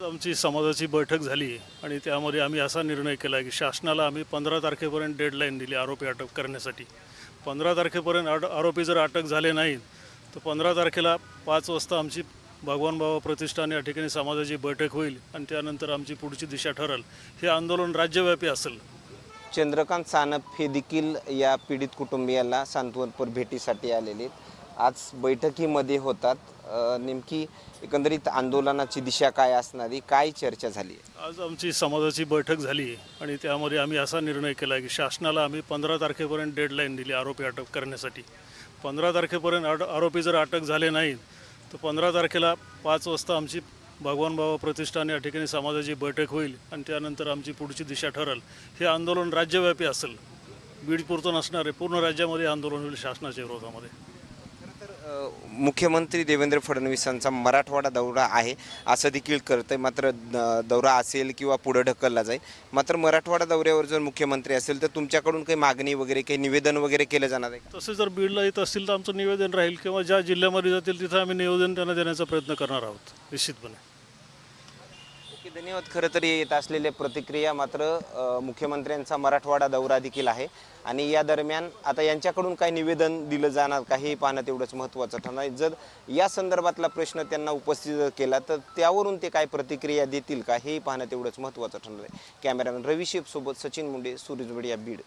आमची समाजाची बैठक झाली आणि त्यामध्ये आम्ही असा निर्णय केला की शासनाला आम्ही 15 तारखेपर्यंत डेडलाईन दिली आरोपी अटक करण्यासाठी. 15 तारखेपर्यंत आरोपी जर अटक झाले नाहीत तर 15 तारखेला 5 वाजता आमची भगवान बाबा प्रतिष्ठान या ठिकाणी समाजाची बैठक होईल आणि त्यानंतर आमची पुढची दिशा ठरेल. हे आंदोलन राज्यव्यापी असेल. चंद्रकांत सानप हे देखील या पीडित कुटुंबियाला सांत्वनपर भेटीसाठी आलेले आहेत. आज बैठकीमध्ये होतात. नेमकी एकंदरीत आंदोलनाची दिशा काय असणारी, काय चर्चा झाली? आज आमची समाजाची बैठक झाली आणि त्यामध्ये आम्ही असा निर्णय केला की शासनाला आम्ही 15 तारखेपर्यंत डेडलाईन दिली आरोपी अटक करण्यासाठी. 15 तारखेपर्यंत आरोपी जर अटक झाले नाहीत तर 15 तारखेला 5 वाजता आमची भगवान बाबा प्रतिष्ठान या ठिकाणी समाजाची बैठक होईल आणि त्यानंतर आमची पुढची दिशा ठरेल. हे आंदोलन राज्यव्यापी असेल. बीडपुरतं नसणार आहे, पूर्ण राज्यामध्ये आंदोलन होईल शासनाच्या विरोधामध्ये. मुख्यमंत्री देवेंद्र फडणवीसांचा मराठवाडा दौरा आहे असं देखील कळतंय. मात्र दौरा असेल किंवा पुढे ढकलला जाईल. मात्र मराठवाडा दौऱ्यावर जर मुख्यमंत्री असेल तर तुमच्याकडून काही मागणी वगैरे, काही निवेदन वगैरे केलं जाणार आहे? तसे जर बीडला येत असतील तर आमचं निवेदन राहील किंवा ज्या जिल्ह्यामध्ये जातील तिथं आम्ही निवेदन त्यांना देण्याचा प्रयत्न करणार आहोत निश्चितपणे. ओके, धन्यवाद. खरं तर येत असलेल्या प्रतिक्रिया. मात्र मुख्यमंत्र्यांचा मराठवाडा दौरा देखील आहे आणि या दरम्यान आता यांच्याकडून काय निवेदन दिलं जाणार का हे पाहणं तेवढंच महत्त्वाचं ठरणार आहे. जर या संदर्भातला प्रश्न त्यांना उपस्थित केला तर त्यावरून ते काय प्रतिक्रिया देतील का हे पाहणं तेवढंच महत्त्वाचं ठरणार आहे. कॅमेरामॅन रवी शेफ सोबत सचिन मुंडे, सूरज वडिया, बीड.